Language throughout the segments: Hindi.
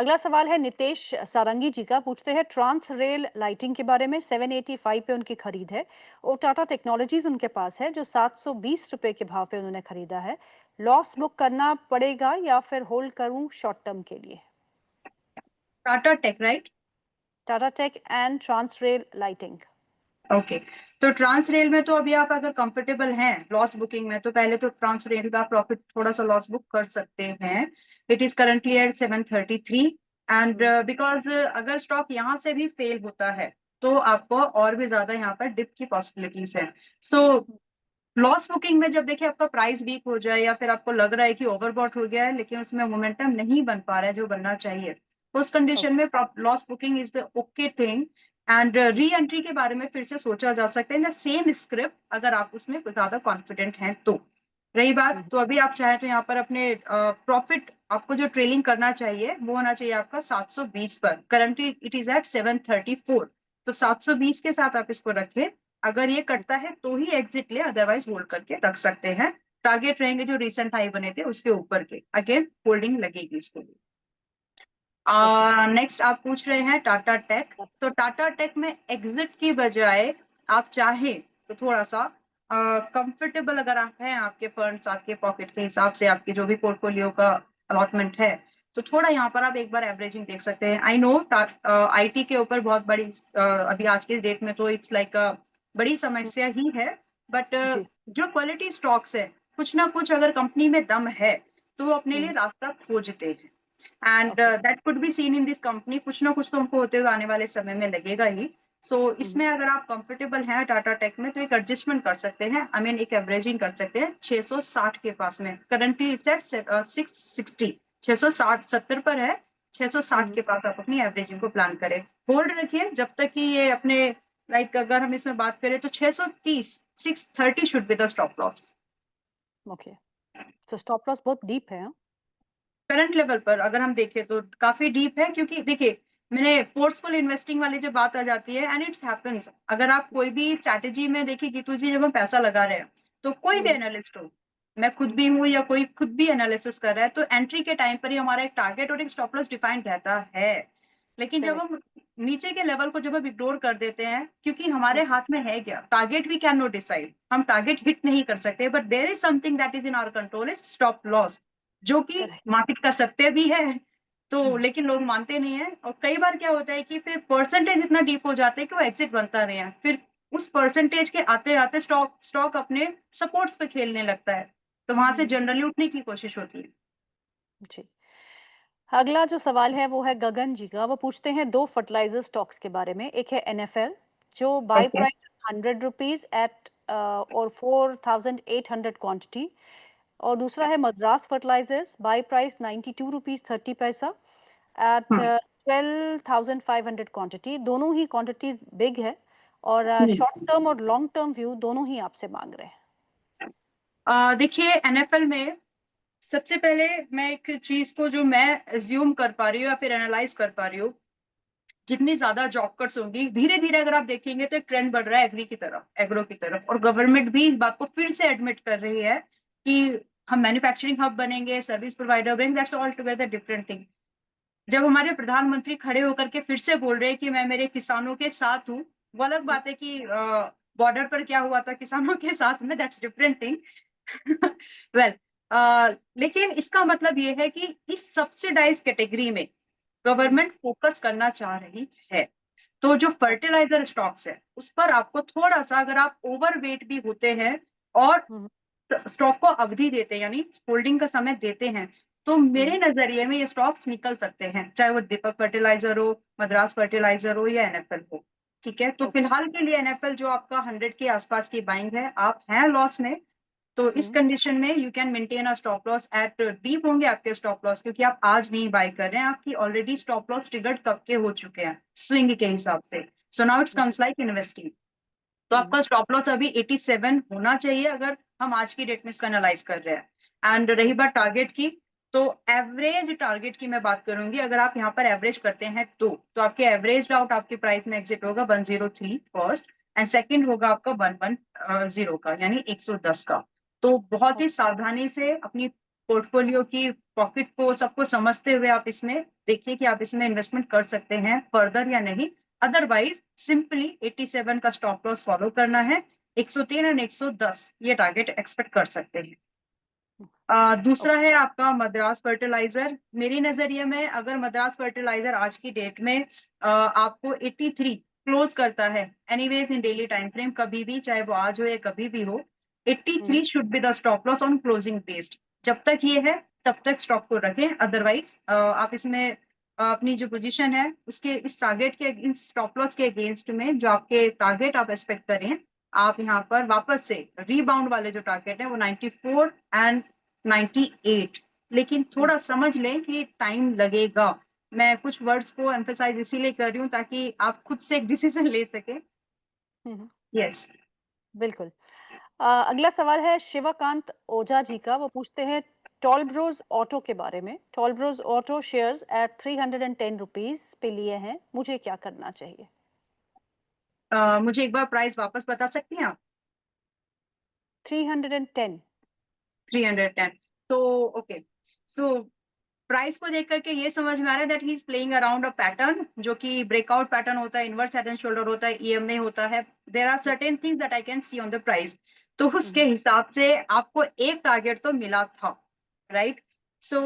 अगला सवाल है नितेश सारंगी जी का। पूछते हैं ट्रांस रेल लाइटिंग के बारे में। 785 पे उनकी खरीद है और टाटा टेक्नोलॉजीज उनके पास है जो 720 रुपए के भाव पे उन्होंने खरीदा है। लॉस बुक करना पड़ेगा या फिर होल्ड करूं शॉर्ट टर्म के लिए? Tata tech, right? Tata tech and trans rail lighting. Okay. तो ट्रांस रेल में तो अभी आप अगर कंफर्टेबल हैं लॉस बुकिंग में, तो पहले तो ट्रांस रेल का प्रॉफिट थोड़ा सा लॉस बुक कर सकते हैं। It is currently at 733 and because अगर स्टॉक यहाँ से भी फेल होता है तो आपको और भी ज्यादा यहाँ पर डिप की पॉसिबिलिटीज है। सो लॉस बुकिंग में जब देखिए आपका प्राइस वीक हो जाए या फिर आपको लग रहा है कि ओवरबॉट हो गया है लेकिन उसमें मोमेंटम नहीं बन पा रहा है जो बनना चाहिए, उस कंडीशन में loss booking is the okay thing. And re entry के बारे में फिर से सोचा जा सकता है ना, सेम स्क्रिप्ट अगर आप उसमें कुछ ज्यादा कॉन्फिडेंट हैं तो। रही बात तो अभी आप चाहें तो यहाँ पर अपने प्रॉफिट आपको जो ट्रेलिंग करना चाहिए वो होना चाहिए आपका 720 पर। करंटली इट इज एट 734, तो 720 के साथ आप इसको रखें। अगर ये कटता है तो ही एग्जिट ले, अदरवाइज होल्ड करके रख सकते हैं। टारगेट रहेंगे जो रिसेंट हाई बने थे उसके ऊपर के, अगेन होल्डिंग लगेगी इसको भी। ओके। नेक्स्ट आप पूछ रहे हैं टाटा टेक। तो टाटा टेक में एग्जिट की बजाय आप चाहें तो थोड़ा सा कंफर्टेबल अगर आप हैं, आपके फंड्स आपके पॉकेट के हिसाब से आपके जो भी पोर्टफोलियो का अलॉटमेंट है, तो थोड़ा यहाँ पर आप एक बार एवरेजिंग देख सकते हैं। आई नो आईटी के ऊपर बहुत बड़ी अभी आज के डेट में तो इट्स लाइक बड़ी समस्या ही है। बट जी। जो क्वालिटी स्टॉक्स है, कुछ ना कुछ अगर कंपनी में दम है तो वो अपने लिए हम्म। रास्ता खोजते हैं। And okay. That could be seen in this company. कुछ ना कुछ तो हमको होते हुए आने वाले समय में लगेगा ही। सो इसमें अगर आप कंफर्टेबल हैं टाटा टेक में तो एक एडजस्टमेंट कर सकते हैं, आई मीन एक एवरेजिंग कर सकते हैं 660 के पास में। करंटली इट्स एट 660, 660 70 पर है। 660 के पास आप अपनी एवरेजिंग को प्लान करें। होल्ड रखिए जब तक कि ये अपने लाइक अगर हम इसमें बात करें तो 630 630 should be the stop loss. Okay. तो स्टॉप लॉस बहुत डीप है, हाँ? करंट लेवल पर अगर हम देखें तो काफी डीप है, क्योंकि देखिए मैंने फोर्सफुल इन्वेस्टिंग वाली जब बात आ जाती है एंड इट्स हैपेंस। अगर आप कोई भी स्ट्रैटेजी में देखिए कि तुझे जब हम पैसा लगा रहे हैं तो कोई भी एनालिस्ट हो, मैं खुद भी हूं या कोई खुद भी एनालिसिस कर रहा है, तो एंट्री के टाइम पर ही हमारा एक टारगेट और एक स्टॉप लॉस डिफाइंड रहता है। लेकिन जब करेक्ट। हम नीचे के लेवल को जब हम इग्नोर कर देते हैं, क्योंकि हमारे हाथ में है क्या target, we can not decide, हम टारगेट हिट नहीं कर सकते, but there is something that is in our control, is stop loss, जो कि करेक्ट। मार्केट का सत्य भी है। तो लेकिन लोग मानते नहीं है, और कई बार क्या होता है कि फिर परसेंटेज इतना डीप हो जाता है कि वो एग्जिट बनता नहीं है। फिर उस परसेंटेज के आते आते स्टॉक स्टॉक अपने सपोर्ट्स पे खेलने लगता है, तो वहां से जनरली उठने की कोशिश होती है। जी। अगला जो सवाल है वो है गगन जी का। वो पूछते हैं दो फर्टिलाइजर स्टॉक्स के बारे में। एक है एनएफएल जो buy okay. Price 100 rupees at और 4800 क्वांटिटी, और दूसरा है Madras fertilizers buy price 92 rupees 30 paisa eight 12,500 quantity. दोनों ही क्वांटिटीज बिग है और शॉर्ट टर्म और लॉन्ग टर्म व्यू दोनों ही आपसे मांग रहे हैं। देखिए एनएफएल में सबसे पहले मैं एक चीज को जो मैं एज्यूम कर पा रही हूँ या फिर एनालाइज कर पा रही हूँ, जितनी ज्यादा जॉब कट्स होंगी धीरे धीरे अगर आप देखेंगे तो एक ट्रेंड बढ़ रहा है एग्री की तरफ, एग्रो की तरफ, और गवर्नमेंट भी इस बात को फिर से एडमिट कर रही है कि हम मैन्युफैक्चरिंग हब बनेंगे, सर्विस प्रोवाइडर बनेंगे, that's all together different thing. जब हमारे प्रधानमंत्री खड़े होकर के फिर से बोल रहे हैं कि मैं मेरे किसानों के साथ हूँ, वो अलग बात है कि बॉर्डर पर क्या हुआ था किसानों के साथ में, दैट्स डिफरेंट थिंग। वेल, लेकिन इसका मतलब ये है कि इस सब्सिडाइज कैटेगरी में गवर्नमेंट फोकस करना चाह रही है। तो जो फर्टिलाइजर स्टॉक्स है उस पर आपको थोड़ा सा, अगर आप ओवरवेट भी होते हैं और स्टॉक को अवधि देते हैं यानी होल्डिंग का समय देते हैं, तो मेरे नजरिए में ये स्टॉक्स निकल सकते हैं, चाहे वो दीपक फर्टिलाइजर हो, मद्रास फर्टिलाइजर हो या एनएफएल हो। ठीक है, तो फिलहाल के लिए एनएफएल जो आपका 100 के आसपास की बाइंग है, आप हैं लॉस में, तो इस कंडीशन में you can maintain a stop loss at deep होंगे आपके स्टॉप लॉस, क्योंकि आप आज नहीं बाय कर रहे हैं, आपकी ऑलरेडी स्टॉप लॉस ट्रिगर्ड कब के हो चुके हैं स्विंग के हिसाब से। So now it's comes like investing. तो आपका स्टॉप लॉस अभी 87 होना चाहिए अगर हम आज की डेट में इसको एनालाइज कर रहे हैं। एंड रही बात टारगेट की, तो एवरेज टारगेट की मैं बात करूंगी, अगर आप यहाँ पर एवरेज करते हैं तो आपके एवरेज आउट आपके प्राइस में एग्जिट होगा 103 फर्स्ट, एंड सेकंड होगा आपका 110 का यानी 110 का। तो बहुत ही सावधानी से अपनी पोर्टफोलियो की पॉकेट को सबको समझते हुए आप इसमें देखिए कि आप इसमें इन्वेस्टमेंट कर सकते हैं फर्दर या नहीं। अदरवाइज सिंपली 87 का स्टॉप लॉस फॉलो करना है। 103 और 110 ये टारगेट एक्सपेक्ट कर सकते हैं। दूसरा ओके। है आपका मद्रास फर्टिलाइजर। मेरी नजरिए में अगर मद्रास फर्टिलाइजर आज की डेट में आपको 83 क्लोज करता है, एनीवेज इन डेली टाइम फ्रेम, कभी भी चाहे वो आज हो या कभी भी हो, 83 should be the stop loss on closing based. जब तक ये है तब तक स्टॉक को रखें। अदरवाइज आप इसमें अपनी जो पोजीशन है उसके इस टारगेट के इस स्टॉप लॉस के अगेंस्ट में जो आपके टारगेट आप एक्सपेक्ट करें, आप यहाँ पर वापस से रीबाउंड वाले जो टारगेट है वो 94 एंड 98। लेकिन थोड़ा समझ लें कि टाइम लगेगा। मैं कुछ वर्ड्स को एम्फेसाइज इसीलिए कर रही हूँ ताकि आप खुद से एक डिसीजन ले सके। यस। बिल्कुल। अगला सवाल है शिवकांत ओझा जी का। वो पूछते हैं टोल ब्रोज ऑटो के बारे में। Talbros auto shares at 310 rupees पे लिए हैं, मुझे क्या करना चाहिए? मुझे एक बार प्राइस वापस बता सकती हैं आप? 310। 310। तो ओके, सो प्राइस को देख करके ये समझ में आ रहा है that he is playing around a pattern, जो कि ब्रेकआउट पैटर्न होता है, इनवर्स हेड एंड शोल्डर होता है, ईएमए होता है। There are certain things that I can see on the price. तो उसके हिसाब से आपको एक टारगेट तो मिला था, राइट? सो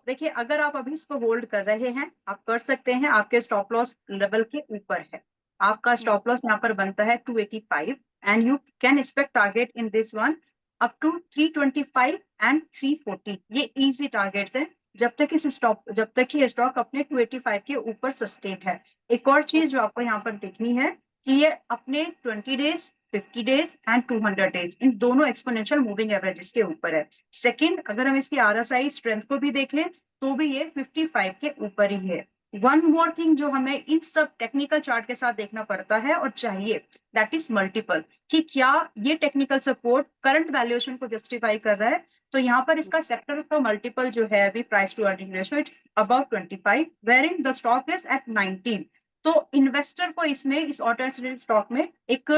देखिए, अगर आप अभी इसको होल्ड कर रहे हैं, आप कर सकते हैं। आपके स्टॉप लॉस लेवल के ऊपर है। आपका स्टॉप लॉस यहाँ पर बनता है 285 and you can expect target in this one up to 325 and 340। ये इजी टारगेट्स है जब तक कि स्टॉक अपने 285 के ऊपर सस्टेन है। एक और चीज जो आपको यहाँ पर देखनी है कि ये अपने 20 डेज, 50 डेज एंड 200 डेज, इन दोनों एक्सपोनेंशियल मूविंग एवरेजेस के ऊपर है। सेकंड, अगर हम इसकी आरएसआई स्ट्रेंथ को भी देखें तो भी ये 55 के ऊपर ही है। वन मोर थिंग जो हमें इन सब टेक्निकल चार्ट के साथ देखना पड़ता है और चाहिए, दैट इज मल्टीपल, कि क्या ये टेक्निकल सपोर्ट करंट वैल्यूएशन को जस्टिफाई कर रहा है। तो यहाँ पर इसका सेक्टर का मल्टीपल जो है अभी price to earning ratio it's above 25 where in the stock is at 19। तो इन्वेस्टर को इसमें इस ऑल्टरनेटिव स्टॉक में एक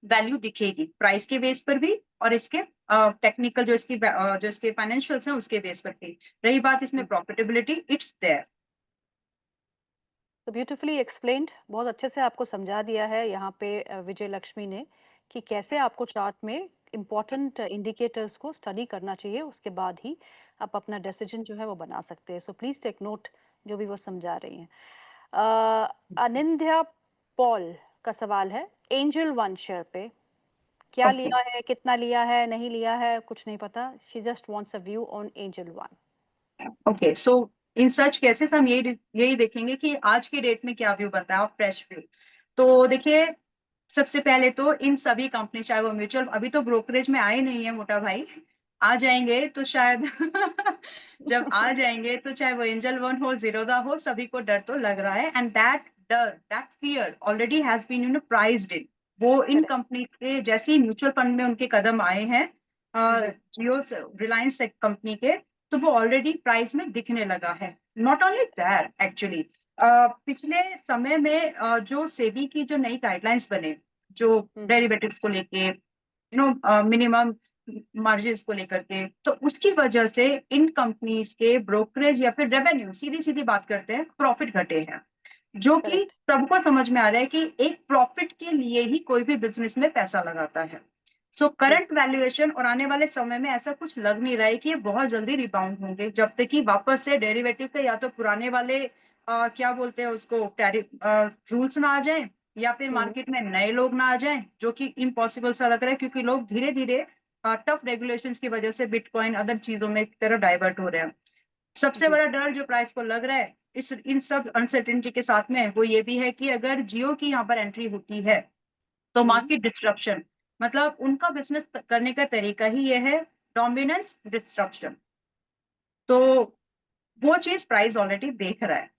वैल्यू दिखेगी प्राइस के बेस पर भी और इसके टेक्निकल जो इसके फाइनेंशियल्स हैं उसके बेस पर भी। रही बात इसमें प्रॉफिटेबिलिटी, इट्स देयर। तो ब्यूटीफुली एक्सप्लेन्ड, बहुत अच्छे से आपको समझा दिया है यहाँ पे विजय लक्ष्मी ने कि कैसे आपको चार्ट में इम्पॉर्टेंट इंडिकेटर्स को स्टडी करना चाहिए, उसके बाद ही आप अपना डिसीजन जो है वो बना सकते हैं। सो प्लीज टेक नोट जो भी वो समझा रही हैं। अनिंद्या पॉल का सवाल है एंजल वन शेयर पे, क्या ओके, लिया है, कितना लिया है, नहीं लिया है, कुछ नहीं पता। She just wants a view on angel one. Okay, so in such cases हम यही देखेंगे कि आज के डेट में क्या व्यू बनता है, फ्रेश व्यू। तो देखिए, सबसे पहले तो इन सभी कंपनी, चाहे वो म्यूचुअल, अभी तो ब्रोकरेज में आए नहीं है मोटा भाई, आ जाएंगे तो शायद जब आ जाएंगे तो चाहे वो एंजल वन हो, जीरोधा हो, सभी को डर तो लग रहा है। एंड दैट डर, that fear already has been priced in. वो इन करेक्ट। कंपनीज के जैसे ही म्यूचुअल फंड में उनके कदम आए हैं, जी। जियो, रिलायंस कंपनी के, तो वो ऑलरेडी प्राइस में दिखने लगा है। नॉट ओनली दैट एक्चुअली, पिछले समय में जो सेबी की जो नई गाइडलाइंस बने, जो डेरिवेटिव्स को लेके, मिनिमम मार्जिन को लेकर के, तो उसकी वजह से इन कंपनीज के ब्रोकरेज या फिर रेवेन्यू, सीधी सीधी बात करते हैं, प्रॉफिट घटे हैं। जो कि करेक्ट। सबको समझ में आ रहा है कि एक प्रॉफिट के लिए ही कोई भी बिजनेस में पैसा लगाता है। सो जी। करंट वैल्यूएशन और आने वाले समय में ऐसा कुछ लग नहीं रहा है कि ये बहुत जल्दी रिबाउंड होंगे, जब तक कि वापस से डेरिवेटिव के या तो पुराने वाले क्या बोलते हैं उसको, टैरिफ रूल्स ना आ जाएं, या फिर मार्केट में नए लोग ना आ जाएं, जो कि इम्पॉसिबल सा लग रहा है, क्योंकि लोग धीरे धीरे टफ रेगुलेशंस की वजह से बिटकॉइन अदर चीजों में एक तरफ डाइवर्ट हो रहे हैं। सबसे जी। बड़ा डर जो प्राइस को लग रहा है इस इन सब अनसर्टेनिटी के साथ में, वो ये भी है कि अगर जियो की यहाँ पर एंट्री होती है तो मार्केट डिस्ट्रप्शन, मतलब उनका बिजनेस करने का तरीका ही ये है, डोमिनेंस डिस्ट्रप्शन। तो वो चीज प्राइस ऑलरेडी देख रहा है।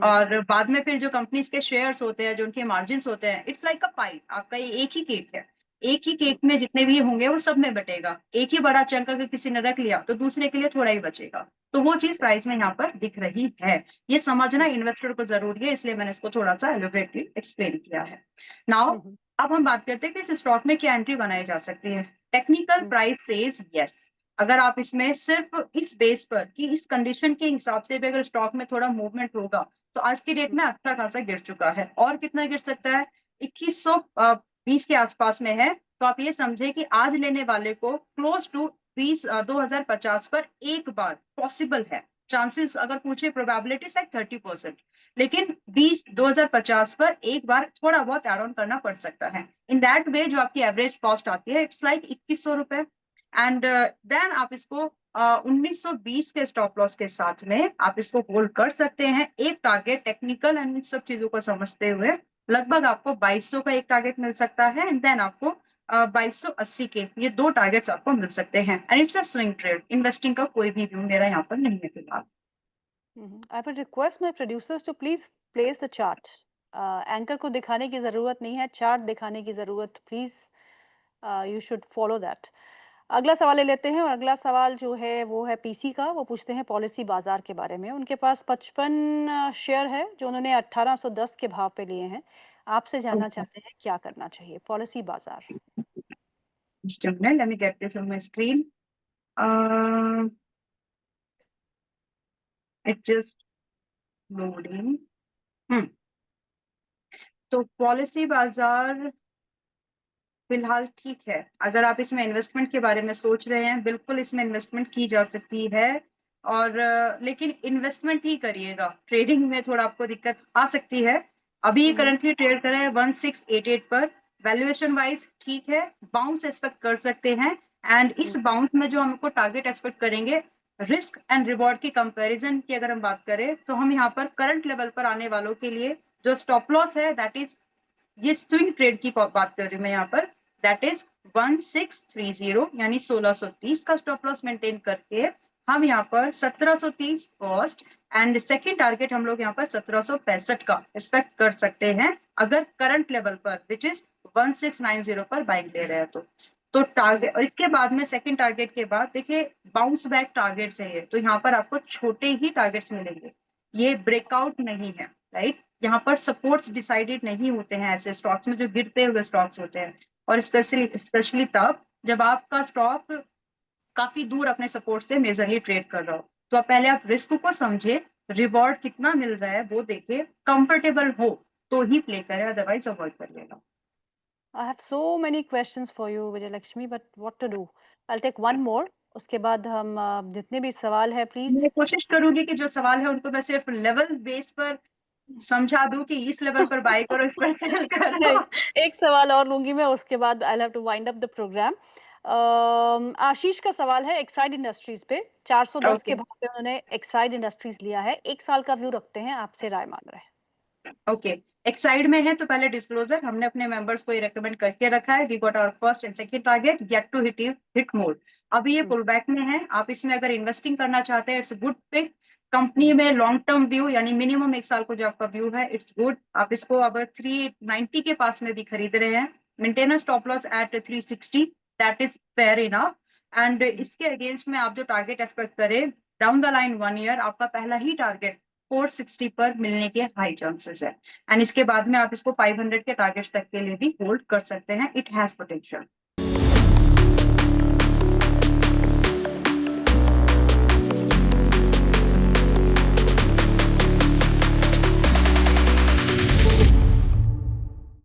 और बाद में फिर जो कंपनीज के शेयर्स होते हैं, जो उनके मार्जिन होते हैं, इट्स लाइक अ पाई, आपका ये एक ही केक है। एक ही केक में जितने भी होंगे वो सब में बटेगा। एक ही बड़ा चंक अगर किसी ने रख लिया तो दूसरे के लिए थोड़ा ही बचेगा। तो वो चीज प्राइस में यहाँ पर दिख रही है। ये समझना इन्वेस्टर को जरूरी है, इसलिए मैंने इसको थोड़ा सा एलोबरेटली एक्सप्लेन किया है। नाउ अब हम बात करते हैं कि इस स्टॉक में क्या एंट्री बनाई जा सकती है। टेक्निकल प्राइस सेज यस, अगर आप इसमें सिर्फ इस बेस पर कि इस कंडीशन के हिसाब से भी अगर स्टॉक में थोड़ा मूवमेंट होगा तो आज की डेट में अच्छा खासा गिर चुका है, और कितना गिर सकता है, 2120 के आसपास में है। तो आप ये समझे कि आज लेने वाले को क्लोज टू 2050 पर एक बार पॉसिबल है, चांसेस अगर पूछे प्रोबेबिलिटी लाइक 30%, लेकिन 2050 पर एक बार थोड़ा बहुत एड ऑन करना पड़ सकता है। इन दैट वे जो आपकी एवरेज कॉस्ट आती है इट्स लाइक 2100 रुपए। एंड देन आप इसको 1920 के स्टॉप लॉस के साथ में आप इसको होल्ड कर सकते हैं। एक टारगेट टेक्निकल एंड इन सब चीजों को समझते हुए लगभग आपको 2200 का एक टारगेट मिल सकता है, एंड देन आपको 2280 के ये दो टारगेट्स आपको मिल सकते हैं। And it's a swing trade, investing का कोई भी व्यू मेरा यहाँ पर नहीं है फिलहाल। I would request my producers to please place the chart. Anchor को दिखाने की ज़रूरत नहीं है, चार्ट दिखाने की ज़रूरत, please you should follow that. अगला सवाल ले लेते हैं, और अगला सवाल जो है वो है पीसी का। वो पूछते हैं पॉलिसी बाजार के बारे में। उनके पास 55 शेयर है जो उन्होंने 1810 के भाव पे लिए हैं। आपसे जानना चाहते हैं क्या करना चाहिए पॉलिसी बाजार। Just a minute, let me get this on my screen. It's just loading. तो पॉलिसी बाजार फिलहाल ठीक है। अगर आप इसमें इन्वेस्टमेंट के बारे में सोच रहे हैं, बिल्कुल इसमें इन्वेस्टमेंट की जा सकती है, और लेकिन इन्वेस्टमेंट ही करिएगा, ट्रेडिंग में थोड़ा आपको दिक्कत आ सकती है। अभी ये करंटली ट्रेड कर रहा है 1688 पर। वैल्यूएशन वाइज ठीक है, बाउंस एक्सपेक्ट कर सकते हैं, एंड इस बाउंस में जो हमको टारगेट एक्सपेक्ट करेंगे, रिस्क एंड रिवॉर्ड की कंपैरिजन की अगर हम बात करें तो हम यहाँ पर करंट लेवल पर आने वालों के लिए जो स्टॉप लॉस है दैट इज, ये स्विंग ट्रेड की बात कर रही हूँ मैं यहाँ पर, दैट इज 1630 यानी 1630 का स्टॉप लॉस मेंटेन करके हम यहाँ पर 1730 कॉस्ट एंड सेकंड टारगेट हम लोग यहाँ पर 1765 का एक्सपेक्ट कर सकते हैं, अगर करंट लेवल पर विच इज 1690 पर बाइंग ले रहे हैं तो टारगेट। और इसके बाद में सेकंड टारगेट के बाद देखिए बाउंस बैक टारगेट्स है ये, तो यहाँ पर आपको छोटे ही टारगेट्स मिलेंगे, ये ब्रेकआउट नहीं है, राइट। यहाँ पर सपोर्ट्स डिसाइडेड नहीं होते हैं ऐसे स्टॉक्स में जो गिरते हुए स्टॉक्स होते हैं, और स्पेशली तब जब आपका स्टॉक काफी दूर अपने सपोर्ट से मेजरली ट्रेड कर रहा हो। तो आप पहले आप रिस्क को समझे, रिवॉर्ड कितना मिल रहा है वो देखे, कंफर्टेबल हो तो ही प्ले करें, अदरवाइज अवॉइड करिएगा। I have so many questions for you, Vijay Lakshmi, but what to do? I'll take one more. उसके बाद हम जितने भी सवाल है प्लीज। मैं कोशिश करूंगी कि जो सवाल है उनको मैं सिर्फ लेवल बेस पर समझा दूं कि इस लेवल पर बाय करो, इस पर सेल करो। एक सवाल और लूंगी मैं, उसके बाद I have to wind up the program. Ashish का सवाल है एक्साइड इंडस्ट्रीज पे, 410 के ओके भाव पे उन्होंने एक्साइड इंडस्ट्रीज लिया है, एक साल का व्यू रखते हैं, आपसे राय मांग रहे हैं। ओके, एक्साइड में है तो पहले डिस्क्लोजर, हमने अपने मेंबर्स को ये रेकमेंड करके रखा है, we got our first and second target, yet to hit more. अभी ये पुल बैक में है, आप इसमें अगर इन्वेस्टिंग करना चाहते हैं इट्स गुड पिक। कंपनी में लॉन्ग टर्म व्यू यानी मिनिमम एक साल को जो आपका व्यू है इट्स गुड। आप इसको अगर 390 के पास में भी खरीद रहे हैं, maintenance stop loss at 360, that is fair enough. And इसके अगेंस्ट में आप जो टारगेट एक्सपेक्ट करें डाउन द लाइन 1 ईयर, आपका पहला ही टारगेट 460 पर मिलने के हाई चांसेस है, एंड इसके बाद में आप इसको 500 के टारगेट्स तक के लिए भी होल्ड कर सकते हैं, इट हैज पोटेंशियल।